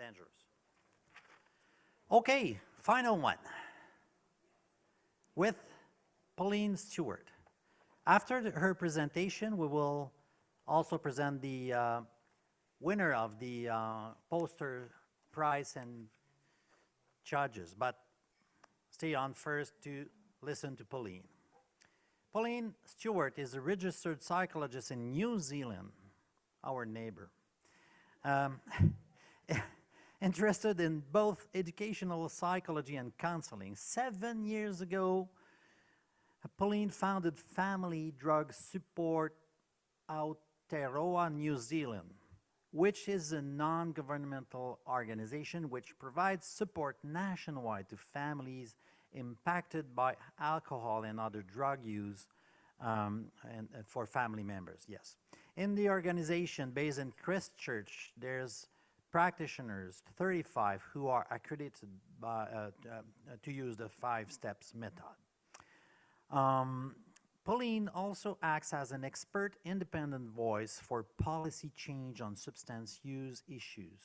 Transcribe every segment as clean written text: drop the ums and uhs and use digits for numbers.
dangerous. Okay, final one with Pauline Stewart. After her presentation, we will also present the winner of the poster prize and judges, but stay on first to listen to Pauline. Pauline Stewart is a registered psychologist in New Zealand, our neighbor. Interested in both educational psychology and counseling. 7 years ago, Pauline founded Family Drug Support Aotearoa, New Zealand, which is a non-governmental organization which provides support nationwide to families impacted by alcohol and other drug use and for family members, yes. In the organization based in Christchurch, there's practitioners, 35, who are accredited by, to use the 5 steps method. Pauline also acts as an expert independent voice for policy change on substance use issues.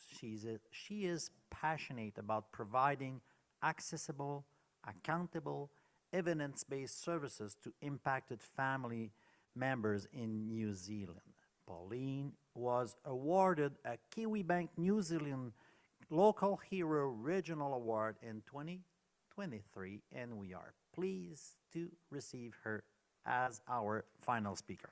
She is passionate about providing accessible, accountable, evidence-based services to impacted family members in New Zealand. Pauline was awarded a Kiwibank New Zealand Local Hero Regional Award in 2023, and we are pleased to receive her as our final speaker.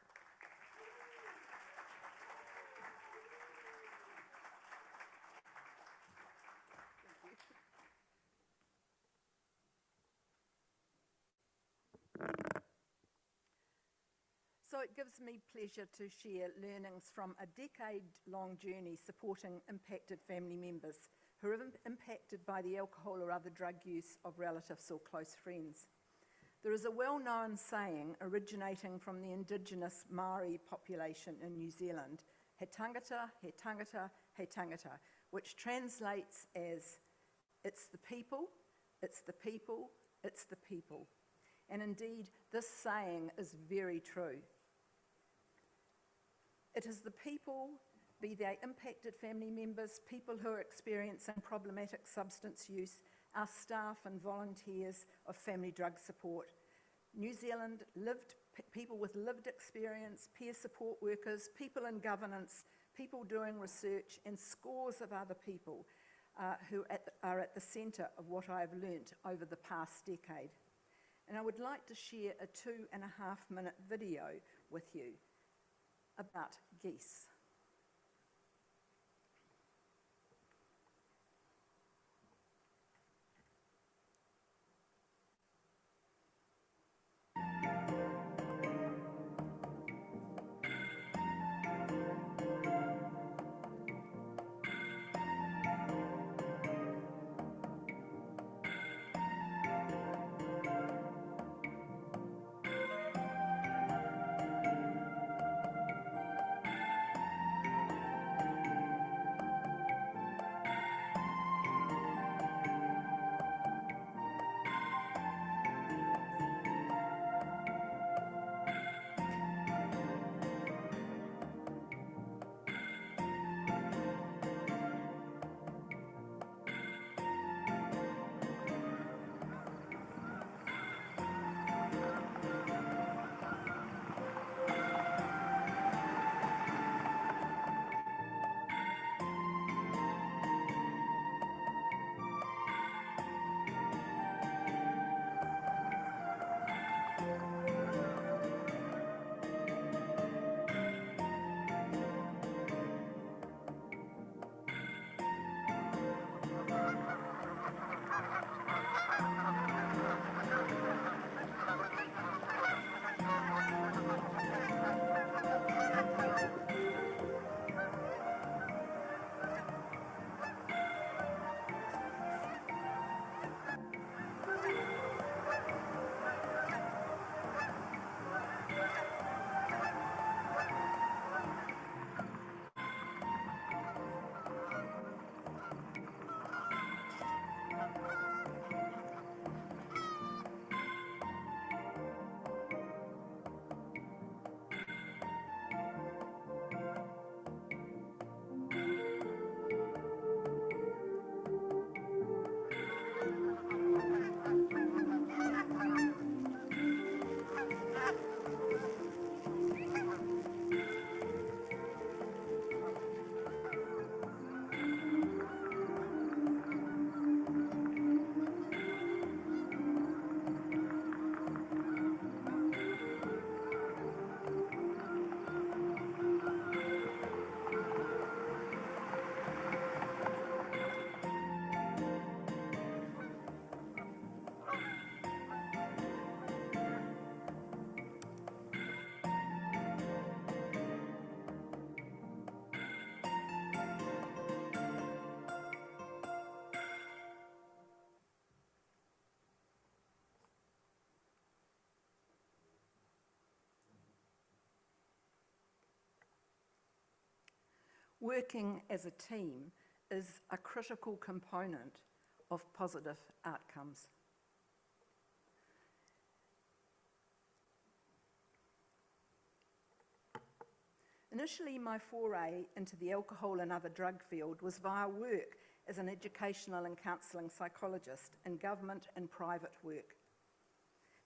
So it gives me pleasure to share learnings from a decade-long journey supporting impacted family members who are impacted by the alcohol or other drug use of relatives or close friends. There is a well-known saying originating from the indigenous Maori population in New Zealand, he tangata, he tangata, he tangata, which translates as, it's the people, it's the people, it's the people. And indeed, this saying is very true. It is the people, be they impacted family members, people who are experiencing problematic substance use, our staff and volunteers of family drug support. New Zealand people with lived experience, peer support workers, people in governance, people doing research, and scores of other people who are at the centre of what I have learnt over the past decade. And I would like to share a 2.5-minute video with you about geese. Working as a team is a critical component of positive outcomes. Initially, my foray into the alcohol and other drug field was via work as an educational and counselling psychologist in government and private work.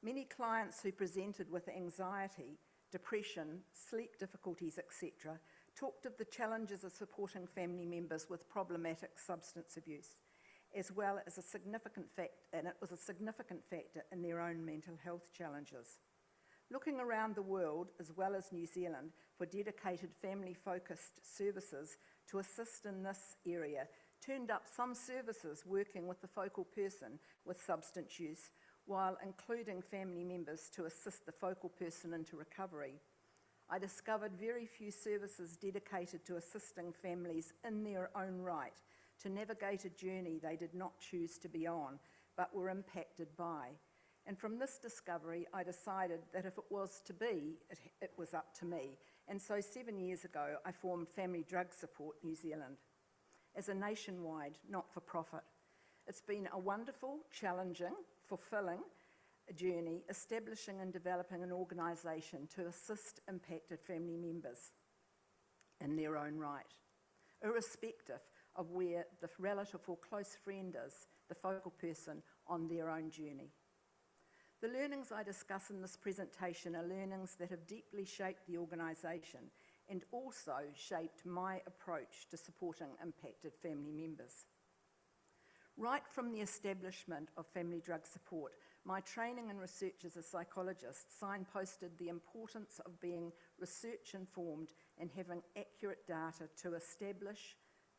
Many clients who presented with anxiety, depression, sleep difficulties, etc., talked of the challenges of supporting family members with problematic substance abuse, as well as a significant factor in their own mental health challenges. Looking around the world, as well as New Zealand, for dedicated family-focused services to assist in this area, turned up some services working with the focal person with substance use, while including family members to assist the focal person into recovery. I discovered very few services dedicated to assisting families in their own right to navigate a journey they did not choose to be on, but were impacted by. And from this discovery, I decided that if it was to be, it was up to me. And so 7 years ago, I formed Family Drug Support New Zealand as a nationwide, not-for-profit. It's been a wonderful, challenging, fulfilling journey, establishing and developing an organisation to assist impacted family members in their own right, irrespective of where the relative or close friend is, the focal person on their own journey. The learnings I discuss in this presentation are learnings that have deeply shaped the organisation and also shaped my approach to supporting impacted family members. Right from the establishment of Family Drug Support, my training and research as a psychologist signposted the importance of being research-informed and having accurate data to establish,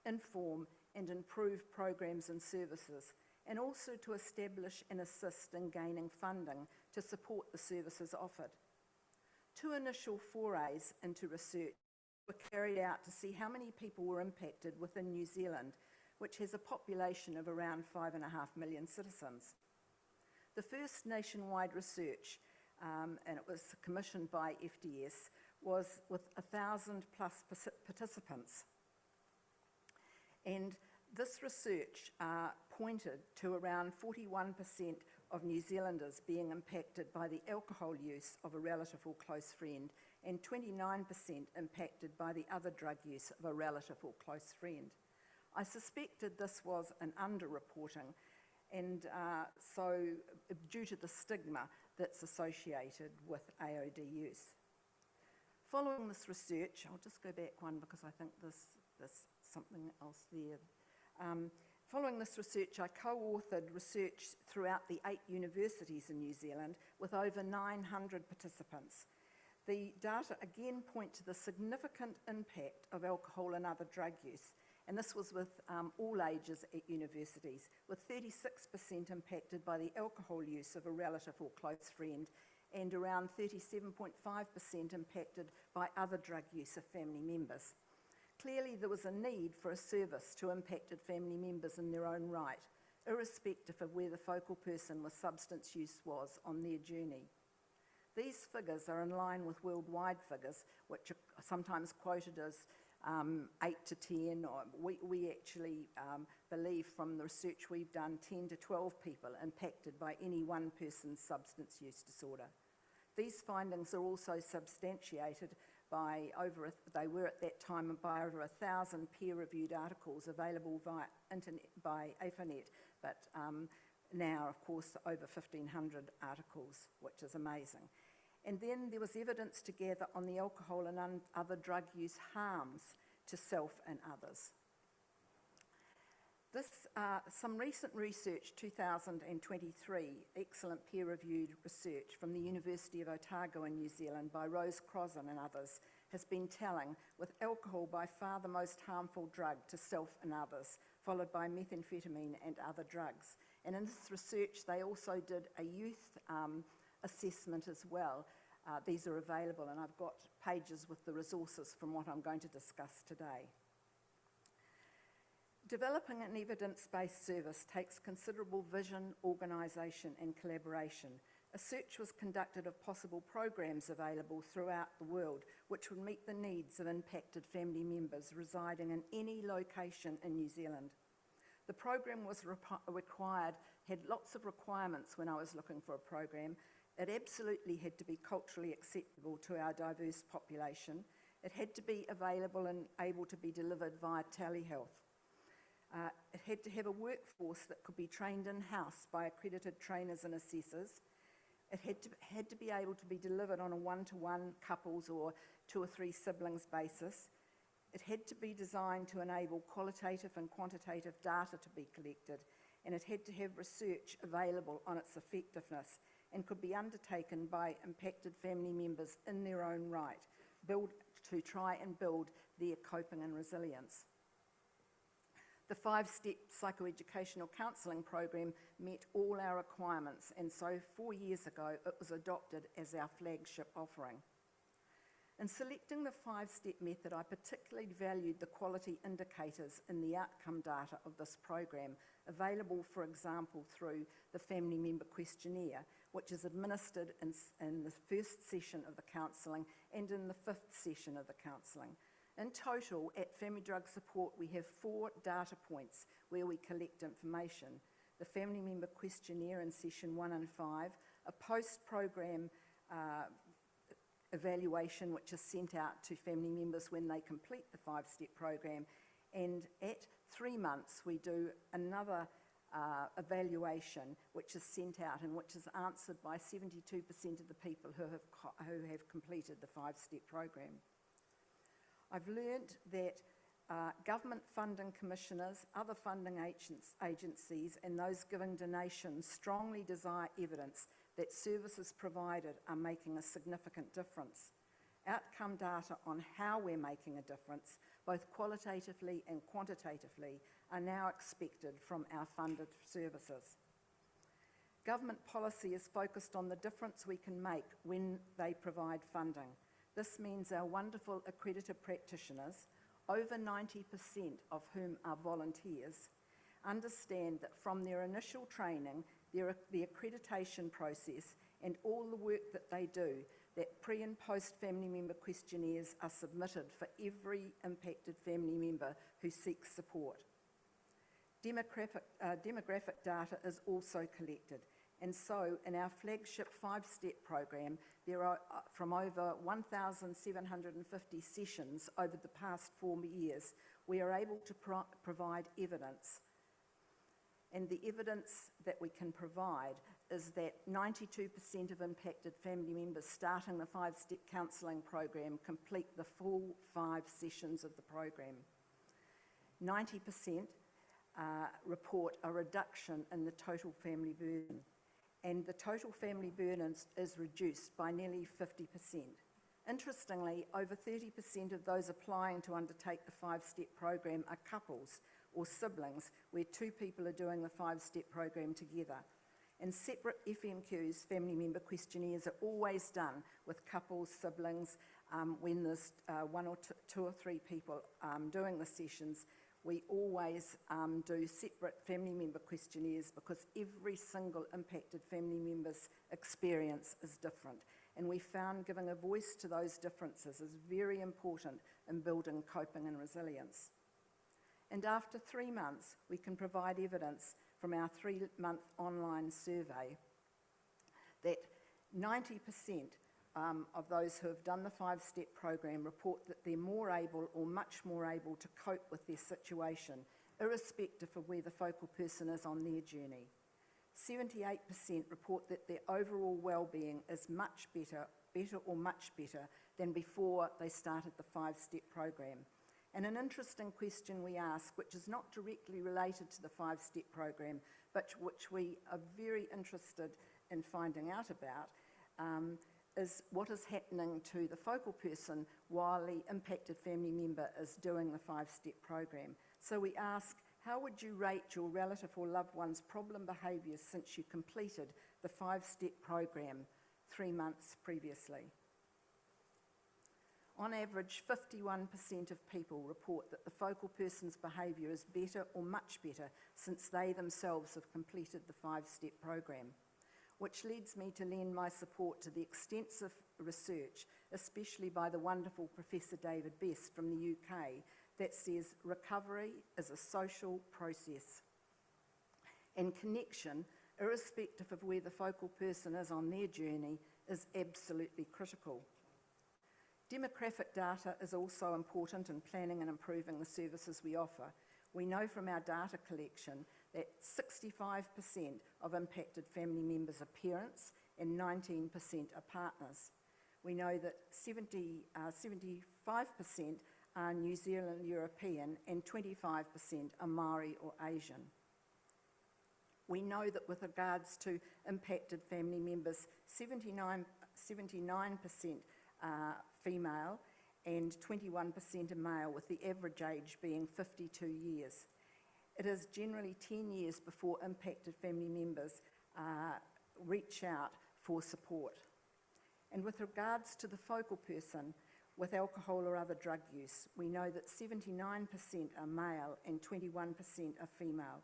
inform and improve programs and services, and also to establish and assist in gaining funding to support the services offered. Two initial forays into research were carried out to see how many people were impacted within New Zealand, which has a population of around 5.5 million citizens. The first nationwide research, and it was commissioned by FDS, was with 1,000 plus participants. And this research pointed to around 41% of New Zealanders being impacted by the alcohol use of a relative or close friend, and 29% impacted by the other drug use of a relative or close friend. I suspected this was an underreporting, and so due to the stigma that's associated with AOD use. Following this research, I'll just go back one because I think there's something else there. Following this research, I co-authored research throughout the 8 universities in New Zealand with over 900 participants. The data again point to the significant impact of alcohol and other drug use, and this was with all ages at universities, with 36% impacted by the alcohol use of a relative or close friend, and around 37.5% impacted by other drug use of family members. Clearly, there was a need for a service to impacted family members in their own right, irrespective of where the focal person with substance use was on their journey. These figures are in line with worldwide figures, which are sometimes quoted as 8 to 10, or we actually believe from the research we've done 10 to 12 people impacted by any one person's substance use disorder. These findings are also substantiated by they were at that time by over 1,000 peer-reviewed articles available via internet by AFINet, but now, of course, over 1,500 articles, which is amazing. And then there was evidence to gather on the alcohol and other drug use harms to self and others. Some recent research, 2023, excellent peer-reviewed research from the University of Aotearoa in New Zealand by Rose Crossan and others, has been telling, with alcohol by far the most harmful drug to self and others, followed by methamphetamine and other drugs. And in this research, they also did a youth assessment as well. These are available, and I've got pages with the resources from what I'm going to discuss today. Developing an evidence-based service takes considerable vision, organisation and collaboration, A search was conducted of possible programs available throughout the world which would meet the needs of impacted family members residing in any location in New Zealand. The program was had lots of requirements when I was looking for a program. It absolutely had to be culturally acceptable to our diverse population. It had to be available and able to be delivered via telehealth. It had to have a workforce that could be trained in-house by accredited trainers and assessors. It had to be able to be delivered on a one-to-one couples or 2 or 3 siblings basis. It had to be designed to enable qualitative and quantitative data to be collected, and it had to have research available on its effectiveness and could be undertaken by impacted family members in their own right, to try and build their coping and resilience. The 5-step psychoeducational counselling program met all our requirements, and so 4 years ago it was adopted as our flagship offering. In selecting the 5-step method, I particularly valued the quality indicators in the outcome data of this program, available, for example, through the family member questionnaire, which is administered in the first session of the counselling and in the 5th session of the counselling. In total, at Family Drug Support, we have 4 data points where we collect information: the family member questionnaire in session 1 and 5, a post-program evaluation which is sent out to family members when they complete the 5-step program, and at 3 months we do another evaluation which is sent out and which is answered by 72% of the people who have completed the 5-step program. I've learned that government funding commissioners, other funding agencies and those giving donations strongly desire evidence that services provided are making a significant difference. Outcome data on how we're making a difference, both qualitatively and quantitatively, are now expected from our funded services. Government policy is focused on the difference we can make when they provide funding. This means our wonderful accredited practitioners, over 90% of whom are volunteers, understand that from their initial training, the accreditation process and all the work that they do, that pre and post family member questionnaires are submitted for every impacted family member who seeks support. Demographic data is also collected, and so in our flagship 5-step program, there are from over 1,750 sessions over the past 4 years, we are able to provide evidence. And the evidence that we can provide is that 92% of impacted family members starting the 5-step counselling program complete the full 5 sessions of the program. 90% report a reduction in the total family burden, and the total family burden is reduced by nearly 50%. Interestingly, over 30% of those applying to undertake the 5-step program are couples or siblings, where 2 people are doing the 5-step program together. And separate FMQs, family member questionnaires, are always done with couples, siblings. When there's 1 or 2 or 3 people doing the sessions, we always do separate family member questionnaires, because every single impacted family member's experience is different. And we found giving a voice to those differences is very important in building coping and resilience. And after 3 months, we can provide evidence from our 3-month online survey that 90% of those who have done the 5-step program report that they're more able or much more able to cope with their situation, irrespective of where the focal person is on their journey. 78% report that their overall well-being is much better or much better than before they started the 5-step program. And an interesting question we ask, which is not directly related to the 5-step program, but which we are very interested in finding out about, is what is happening to the focal person while the impacted family member is doing the 5-step program. So we ask, how would you rate your relative or loved one's problem behaviours since you completed the 5-step program 3 months previously? On average, 51% of people report that the focal person's behaviour is better or much better since they themselves have completed the 5-step program. which leads me to lend my support to the extensive research, especially by the wonderful Professor David Best from the UK, that says recovery is a social process. And connection, irrespective of where the focal person is on their journey, is absolutely critical. Demographic data is also important in planning and improving the services we offer. We know from our data collection that 65% of impacted family members are parents and 19% are partners. We know that 75% are New Zealand European and 25% are Maori or Asian. We know that with regards to impacted family members, 79% are female and 21% are male, with the average age being 52 years. It is generally 10 years before impacted family members reach out for support. And with regards to the focal person with alcohol or other drug use, we know that 79% are male and 21% are female.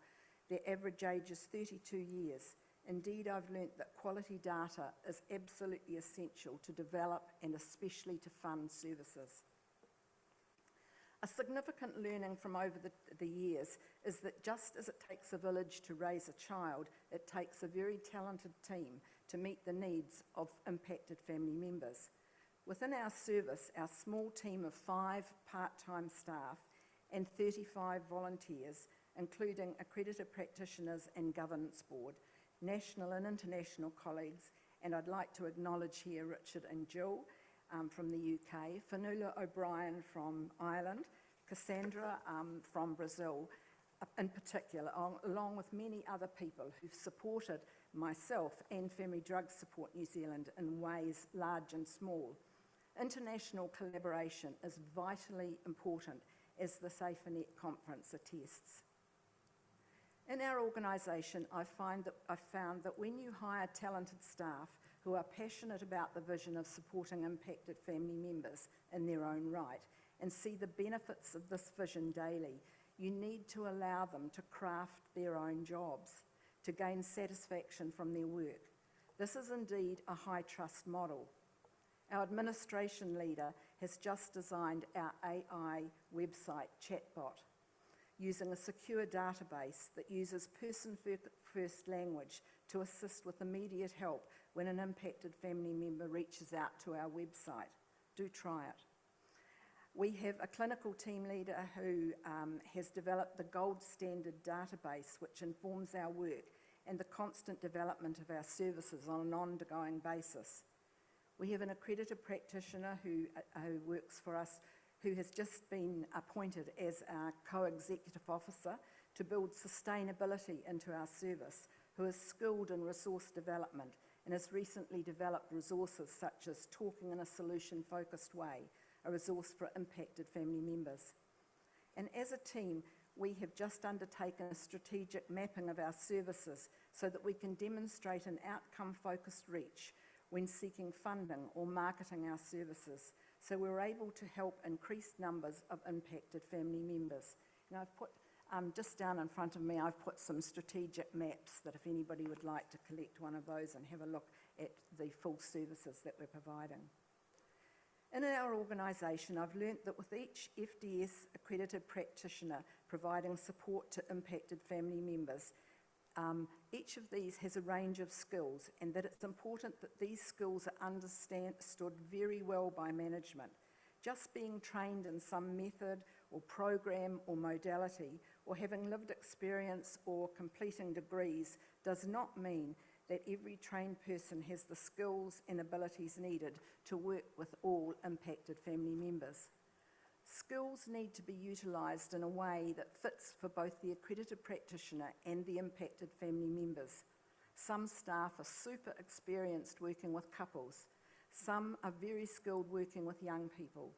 Their average age is 32 years. Indeed, I've learnt that quality data is absolutely essential to develop and especially to fund services. A significant learning from over the years is that just as it takes a village to raise a child, it takes a very talented team to meet the needs of impacted family members. Within our service, our small team of 5 part-time staff and 35 volunteers, including accredited practitioners and governance board, national and international colleagues, and I'd like to acknowledge here Richard and Jill from the UK, Fanula O'Brien from Ireland, Cassandra from Brazil in particular, along with many other people who've supported myself and Family Drug Support New Zealand in ways large and small. International collaboration is vitally important, as this AFINet conference attests. In our organisation, I've found that when you hire talented staff who are passionate about the vision of supporting impacted family members in their own right and see the benefits of this vision daily, you need to allow them to craft their own jobs, to gain satisfaction from their work. This is indeed a high trust model. Our administration leader has just designed our AI website chatbot, using a secure database that uses person-first language to assist with immediate help when an impacted family member reaches out to our website. Do try it. We have a clinical team leader who has developed the gold standard database which informs our work and the constant development of our services on an ongoing basis. We have an accredited practitioner who works for us, who has just been appointed as our co-executive officer to build sustainability into our service, who is skilled in resource development and has recently developed resources such as Talking in a Solution-Focused Way, a resource for impacted family members. And as a team, we have just undertaken a strategic mapping of our services so that we can demonstrate an outcome-focused reach when seeking funding or marketing our services, so we're able to help increased numbers of impacted family members. Now I've put, just down in front of me, I've put some strategic maps that if anybody would like to collect one of those and have a look at the full services that we're providing. In our organisation, I've learnt that with each FDS accredited practitioner providing support to impacted family members, each of these has a range of skills, and that it's important that these skills are understood very well by management. Just being trained in some method or program or modality, or having lived experience or completing degrees does not mean that every trained person has the skills and abilities needed to work with all impacted family members. Skills need to be utilised in a way that fits for both the accredited practitioner and the impacted family members. Some staff are super experienced working with couples. Some are very skilled working with young people.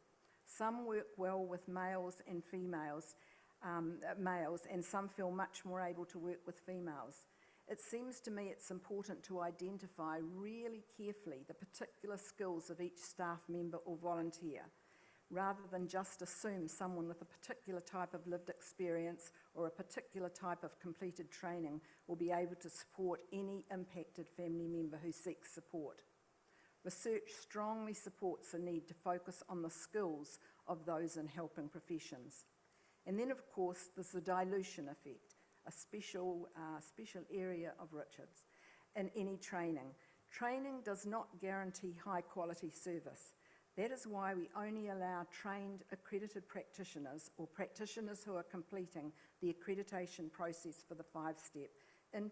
Some work well with males and females, and some feel much more able to work with females. It seems to me it's important to identify really carefully the particular skills of each staff member or volunteer. rather than just assume someone with a particular type of lived experience or a particular type of completed training will be able to support any impacted family member who seeks support. Research strongly supports the need to focus on the skills of those in helping professions. And then, of course, there's the dilution effect, a special area of Richard's in any training. Training does not guarantee high quality service. That is why we only allow trained accredited practitioners or practitioners who are completing the accreditation process for the 5-step, and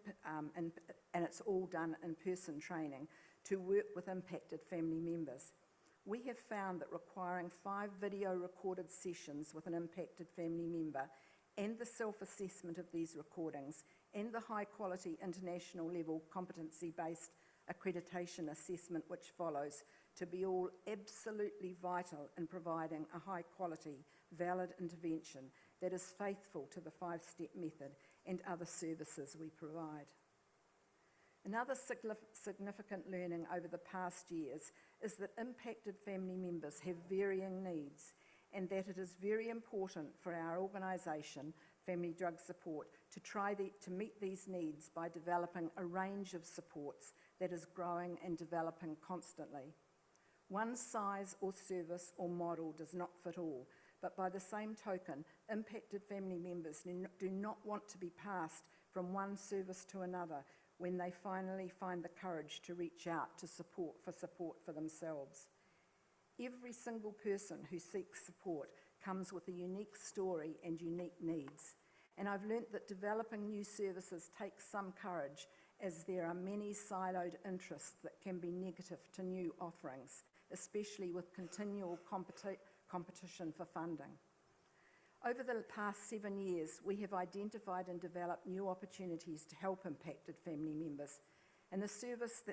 it's all done in-person training, to work with impacted family members. We have found that requiring 5 video recorded sessions with an impacted family member and the self-assessment of these recordings and the high-quality international level competency-based accreditation assessment which follows to be all absolutely vital in providing a high-quality, valid intervention that is faithful to the 5-step method and other services we provide. Another significant learning over the past years is that impacted family members have varying needs, and that it is very important for our organisation, Family Drug Support, to meet these needs by developing a range of supports that is growing and developing constantly. One size or service or model does not fit all, but by the same token, impacted family members do not want to be passed from one service to another when they finally find the courage to reach out to support for themselves. Every single person who seeks support comes with a unique story and unique needs. And I've learnt that developing new services takes some courage, as there are many siloed interests that can be negative to new offerings, especially with continual competition for funding. Over the past 7 years, we have identified and developed new opportunities to help impacted family members. And the services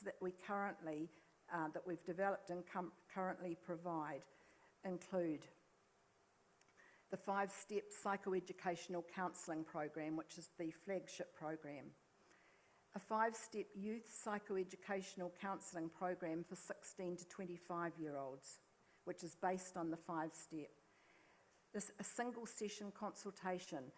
that we've developed and currently provide include the 5-step psychoeducational counselling program, which is the flagship program. A 5-step youth psychoeducational counselling program for 16 to 25-year-olds, which is based on the 5-step. A single session consultation.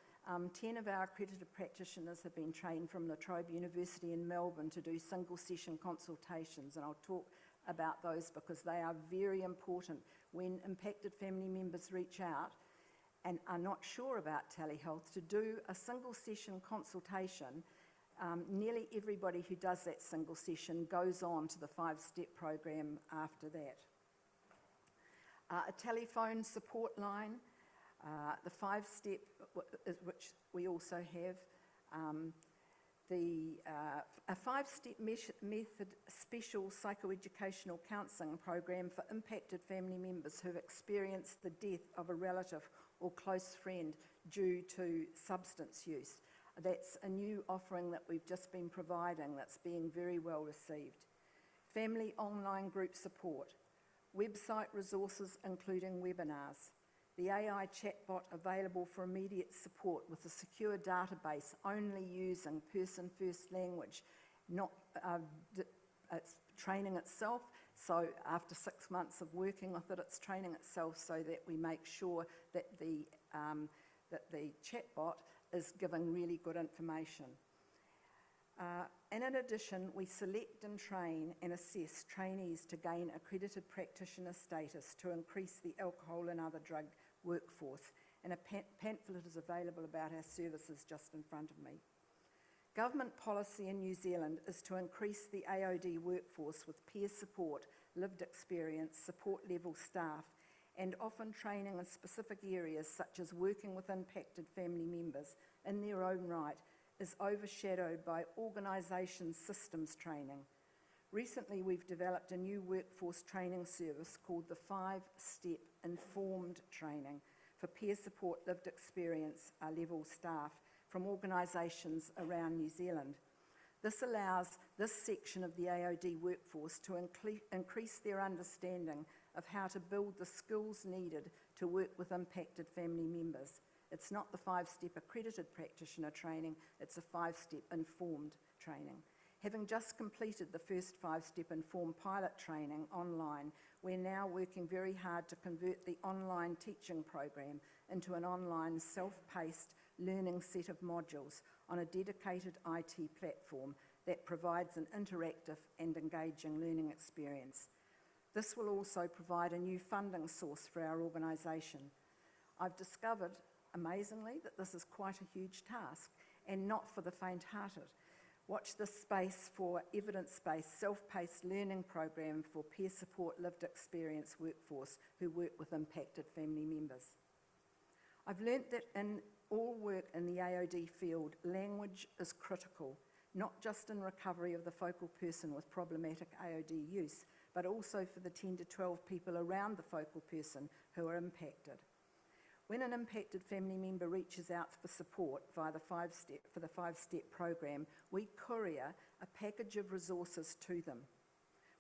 10 of our accredited practitioners have been trained from La Trobe University in Melbourne to do single session consultations, and I'll talk about those because they are very important when impacted family members reach out and are not sure about telehealth. To do a single session consultation, nearly everybody who does that single session goes on to the 5-step program after that. A telephone support line. The 5-step, which we also have, a 5-step method special psychoeducational counselling program for impacted family members who've experienced the death of a relative or close friend due to substance use. That's a new offering that we've just been providing that's being very well received. Family online group support, website resources including webinars, the AI chatbot available for immediate support with a secure database only using person-first language, not it's training itself. So after 6 months of working with it, it's training itself so that we make sure that the chatbot is giving really good information. And in addition, we select and train and assess trainees to gain accredited practitioner status to increase the alcohol and other drug workforce, and a pamphlet is available about our services just in front of me. Government policy in New Zealand is to increase the AOD workforce with peer support, lived experience, support level staff, and often training in specific areas such as working with impacted family members in their own right is overshadowed by organisation systems training. Recently, we've developed a new workforce training service called the 5-step informed training for peer support lived experience level staff from organisations around New Zealand. This allows this section of the AOD workforce to increase their understanding of how to build the skills needed to work with impacted family members. It's not the 5-step accredited practitioner training, it's a 5-step informed training. Having just completed the first 5-step informed pilot training online, we're now working very hard to convert the online teaching program into an online self-paced learning set of modules on a dedicated IT platform that provides an interactive and engaging learning experience. This will also provide a new funding source for our organisation. I've discovered, amazingly, that this is quite a huge task and not for the faint-hearted. Watch this space for evidence-based, self-paced learning program for peer support lived experience workforce who work with impacted family members. I've learnt that in all work in the AOD field, language is critical, not just in recovery of the focal person with problematic AOD use, but also for the 10 to 12 people around the focal person who are impacted. When an impacted family member reaches out for support via the five-step program, we courier a package of resources to them.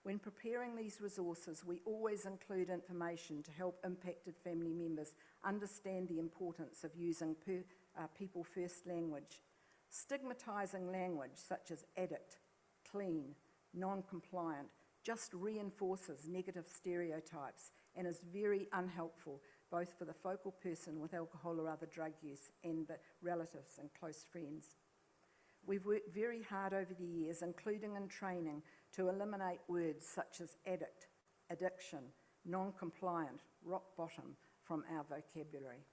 When preparing these resources, we always include information to help impacted family members understand the importance of using people-first language. Stigmatising language such as addict, clean, non-compliant just reinforces negative stereotypes and is very unhelpful both for the focal person with alcohol or other drug use and the relatives and close friends. We've worked very hard over the years, including in training, to eliminate words such as addict, addiction, non-compliant, rock bottom from our vocabulary.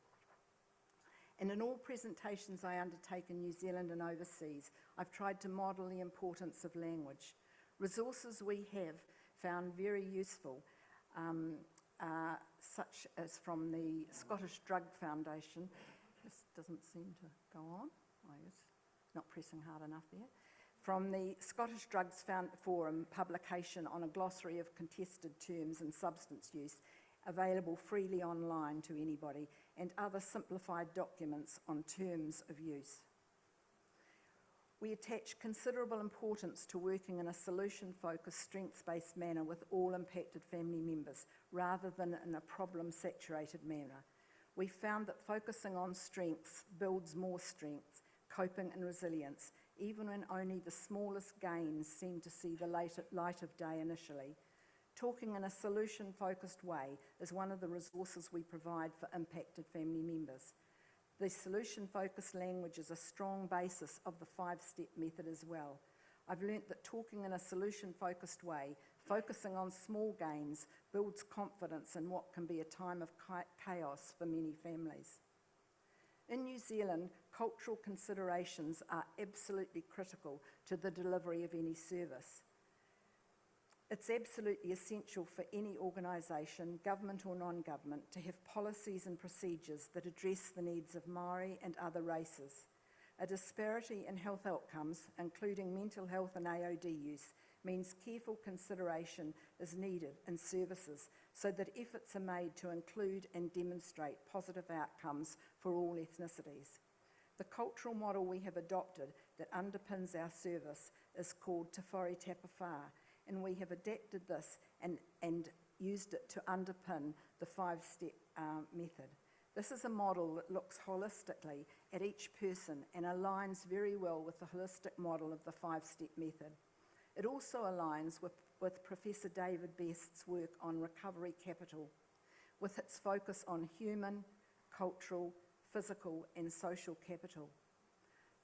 And in all presentations I undertake in New Zealand and overseas, I've tried to model the importance of language. Resources we have found very useful, such as from the Scottish Drug Foundation. This doesn't seem to go on. Not pressing hard enough there. From the Scottish Drugs Forum publication on a glossary of contested terms and substance use, available freely online to anybody, and other simplified documents on terms of use. We attach considerable importance to working in a solution-focused, strengths-based manner with all impacted family members, rather than in a problem-saturated manner. We found that focusing on strengths builds more strengths, coping and resilience, even when only the smallest gains seem to see the light of day initially. Talking in a solution-focused way is one of the resources we provide for impacted family members. The solution-focused language is a strong basis of the five-step method as well. I've learnt that talking in a solution-focused way, focusing on small gains, builds confidence in what can be a time of chaos for many families. In New Zealand, cultural considerations are absolutely critical to the delivery of any service. It's absolutely essential for any organisation, government or non-government, to have policies and procedures that address the needs of Māori and other races. A disparity in health outcomes, including mental health and AOD use, means careful consideration is needed in services so that efforts are made to include and demonstrate positive outcomes for all ethnicities. The cultural model we have adopted that underpins our service is called Te Whare Tapa Whā, and we have adapted this and used it to underpin the five-step method. This is a model that looks holistically at each person and aligns very well with the holistic model of the five-step method. It also aligns with Professor David Best's work on recovery capital, with its focus on human, cultural, physical and social capital.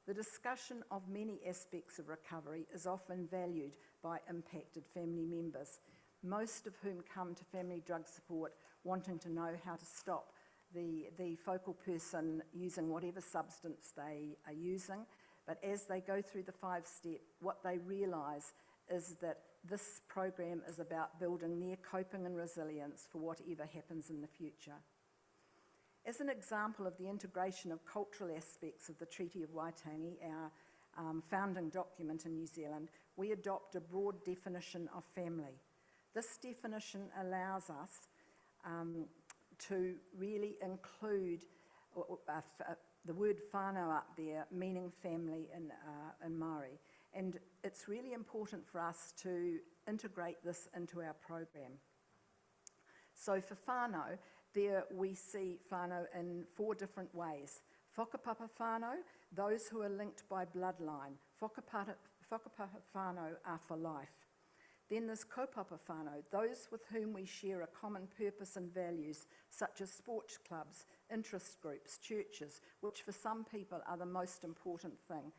The discussion of many aspects of recovery is often valued by impacted family members, most of whom come to family drug support wanting to know how to stop the focal person using whatever substance they are using. But as they go through the five-step, what they realise is that this program is about building their coping and resilience for whatever happens in the future. As an example of the integration of cultural aspects of the Treaty of Waitangi, our founding document in New Zealand, we adopt a broad definition of family. This definition allows us to really include the word whānau up there, meaning family in Māori. And it's really important for us to integrate this into our program. So for whānau, there we see whānau in 4 different ways. Whakapapa whānau, those who are linked by bloodline. Whakapapa whānau are for life. Then there's kaupapa whānau, those with whom we share a common purpose and values, such as sports clubs, interest groups, churches, which for some people are the most important thing.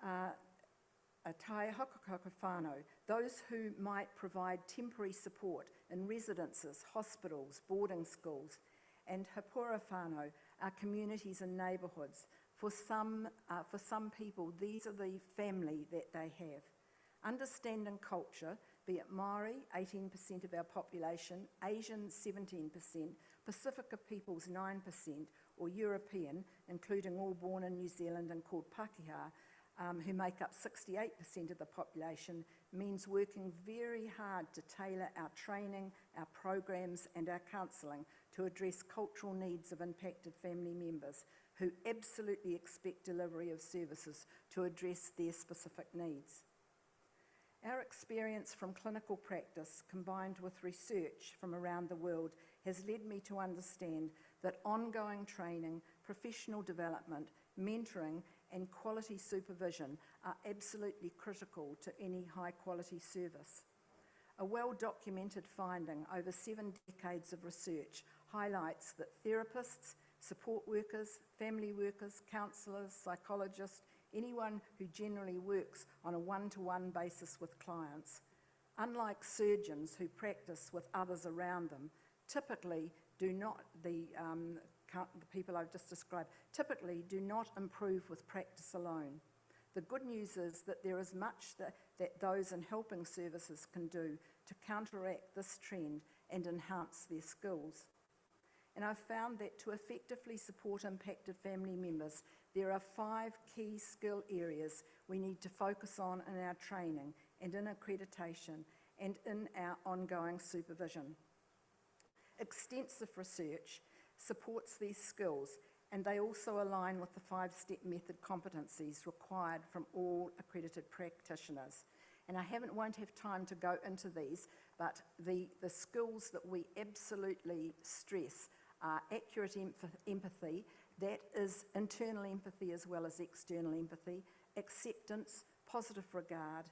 A tai hokokoko whānau, those who might provide temporary support in residences, hospitals, boarding schools, and hapura whānau are communities and neighbourhoods. For some people, these are the family that they have. Understanding culture, be it Māori, 18% of our population, Asian, 17%, Pacifica peoples, 9%, or European, including all born in New Zealand and called Pākehā, who make up 68% of the population, means working very hard to tailor our training, our programs and our counselling to address cultural needs of impacted family members who absolutely expect delivery of services to address their specific needs. Our experience from clinical practice combined with research from around the world has led me to understand that ongoing training, professional development, mentoring and quality supervision are absolutely critical to any high quality service. A well-documented finding over 7 decades of research highlights that therapists, support workers, family workers, counsellors, psychologists, anyone who generally works on a one-to-one basis with clients, unlike surgeons who practice with others around them, typically do not, the people I've just described, typically do not improve with practice alone. The good news is that there is much that those in helping services can do to counteract this trend and enhance their skills. And I've found that to effectively support impacted family members, there are 5 key skill areas we need to focus on in our training and in accreditation and in our ongoing supervision. Extensive research supports these skills, and they also align with the 5-step method competencies required from all accredited practitioners. And I won't have time to go into these, but the skills that we absolutely stress are accurate empathy, that is internal empathy as well as external empathy, acceptance, positive regard,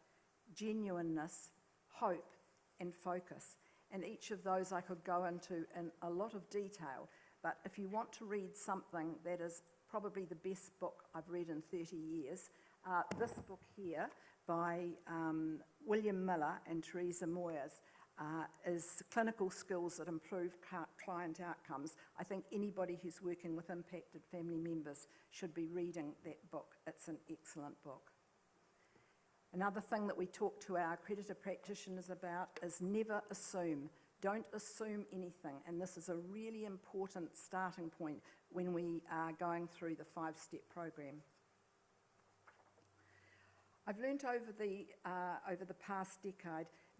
genuineness, hope, and focus. And each of those I could go into in a lot of detail, but if you want to read something that is probably the best book I've read in 30 years, this book here by William Miller and Teresa Moyers is Clinical Skills That Improve Client Outcomes. I think anybody who's working with impacted family members should be reading that book. It's an excellent book. Another thing that we talk to our accredited practitioners about is never assume. Don't assume anything, and this is a really important starting point when we are going through the 5-step program. I've learnt over the past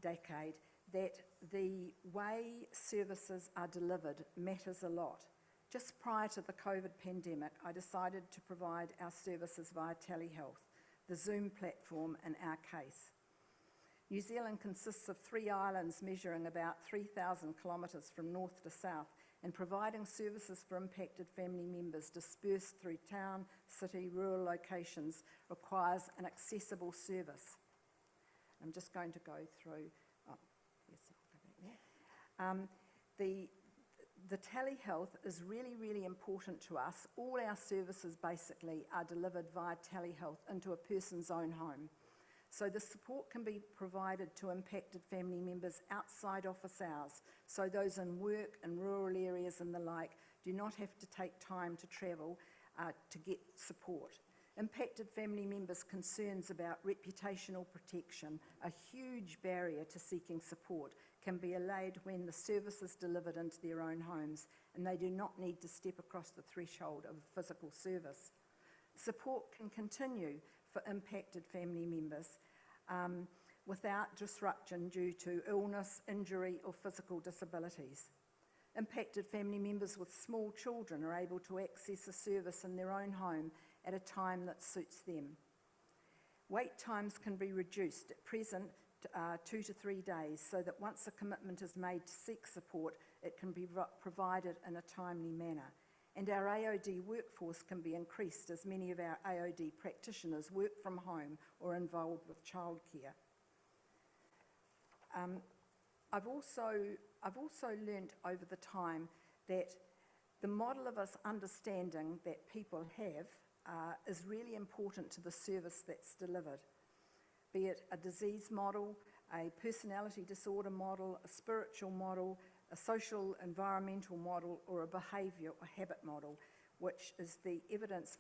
decade that the way services are delivered matters a lot. Just prior to the COVID pandemic, I decided to provide our services via telehealth, the Zoom platform in our case. New Zealand consists of 3 islands measuring about 3,000 kilometres from north to south, and providing services for impacted family members dispersed through town, city, rural locations requires an accessible service. I'm just going to go through, yes, I'll go back there. The telehealth is really, really important to us. All our services basically are delivered via telehealth into a person's own home. So the support can be provided to impacted family members outside office hours, so those in work in rural areas and the like do not have to take time to travel to get support. Impacted family members' concerns about reputational protection, a huge barrier to seeking support, can be allayed when the service is delivered into their own homes and they do not need to step across the threshold of a physical service. Support can continue for impacted family members without disruption due to illness, injury or physical disabilities. Impacted family members with small children are able to access a service in their own home at a time that suits them. Wait times can be reduced at present 2 to 3 days, so that once a commitment is made to seek support, it can be provided in a timely manner. And our AOD workforce can be increased as many of our AOD practitioners work from home or involved with childcare. I've also learnt over the time that the model of us understanding that people have is really important to the service that's delivered, be it a disease model, a personality disorder model, a spiritual model, a social environmental model, or a behaviour or habit model, which is the evidence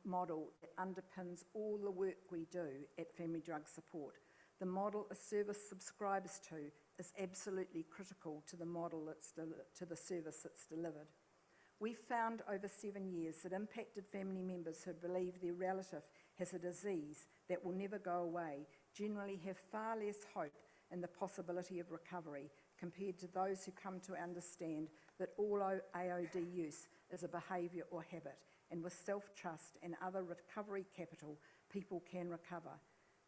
model that underpins all the work we do at Family Drug Support. The model a service subscribes to is absolutely critical to the model to the service that's delivered. We've found over 7 years that impacted family members who believe their relative has a disease that will never go away generally have far less hope in the possibility of recovery compared to those who come to understand that all AOD use is a behaviour or habit, and with self-trust and other recovery capital, people can recover.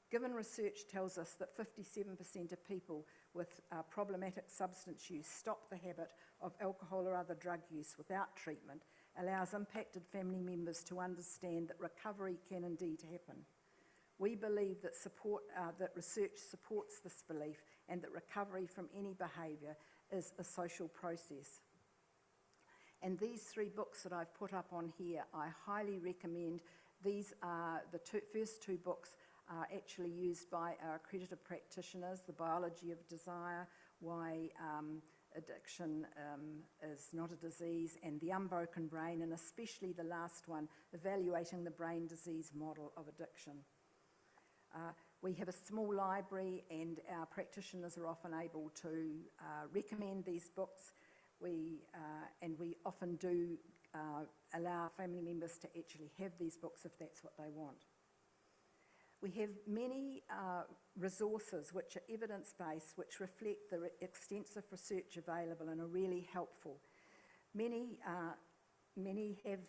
Given research tells us that 57% of people with problematic substance use stop the habit of alcohol or other drug use without treatment, allows impacted family members to understand that recovery can indeed happen. We believe that that research supports this belief and that recovery from any behaviour is a social process. And these 3 books that I've put up on here, I highly recommend. These are the first 2 books are actually used by our accredited practitioners, The Biology of Desire, Why Addiction is Not a Disease, and The Unbroken Brain, and especially the last one, Evaluating the Brain Disease Model of Addiction. We have a small library, and our practitioners are often able to recommend these books. We often do allow family members to actually have these books if that's what they want. We have many resources which are evidence-based, which reflect the extensive research available and are really helpful. Many have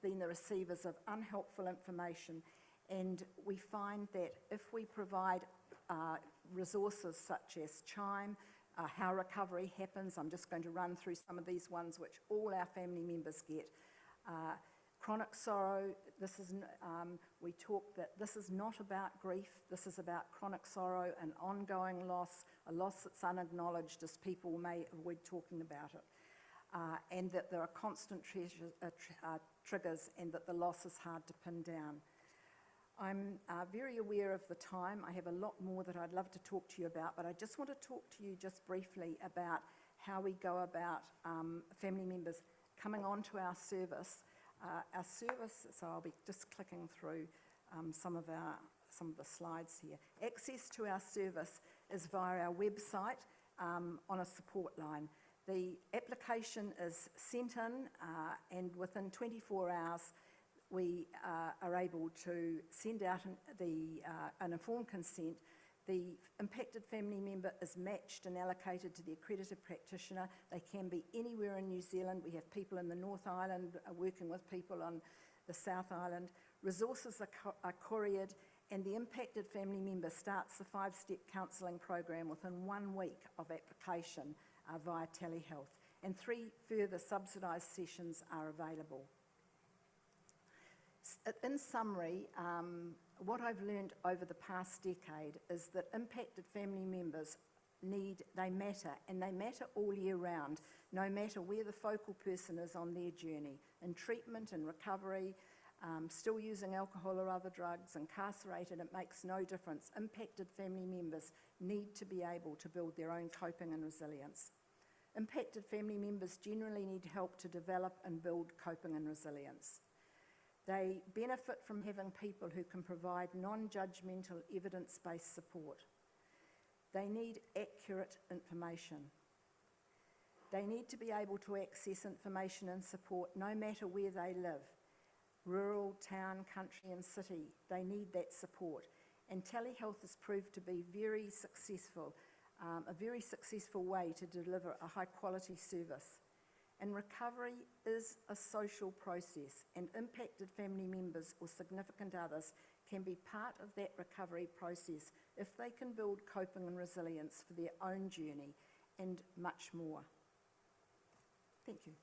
been the receivers of unhelpful information, and we find that if we provide resources such as CHIME, how recovery happens, I'm just going to run through some of these ones which all our family members get. Chronic sorrow, we talk that this is not about grief, this is about chronic sorrow, an ongoing loss, a loss that's unacknowledged as people may avoid talking about it, and that there are constant triggers and that the loss is hard to pin down. I'm very aware of the time. I have a lot more that I'd love to talk to you about, but I just want to talk to you just briefly about how we go about family members coming onto our service. Our service, so I'll be just clicking through some of the slides here. Access to our service is via our website on a support line. The application is sent in and within 24 hours we are able to send out an informed consent. The impacted family member is matched and allocated to the accredited practitioner. They can be anywhere in New Zealand. We have people in the North Island working with people on the South Island. Resources are couriered, and the impacted family member starts the 5-step counselling program within 1 week of application via telehealth, and 3 further subsidised sessions are available. In summary, what I've learned over the past decade is that impacted family members matter, and they matter all year round, no matter where the focal person is on their journey, in treatment and recovery, still using alcohol or other drugs, incarcerated, it makes no difference. Impacted family members need to be able to build their own coping and resilience. Impacted family members generally need help to develop and build coping and resilience. They benefit from having people who can provide non-judgmental, evidence-based support. They need accurate information. They need to be able to access information and support no matter where they live. Rural, town, country and city, they need that support. And telehealth has proved to be very successful, a very successful way to deliver a high-quality service. And recovery is a social process, and impacted family members or significant others can be part of that recovery process if they can build coping and resilience for their own journey and much more. Thank you.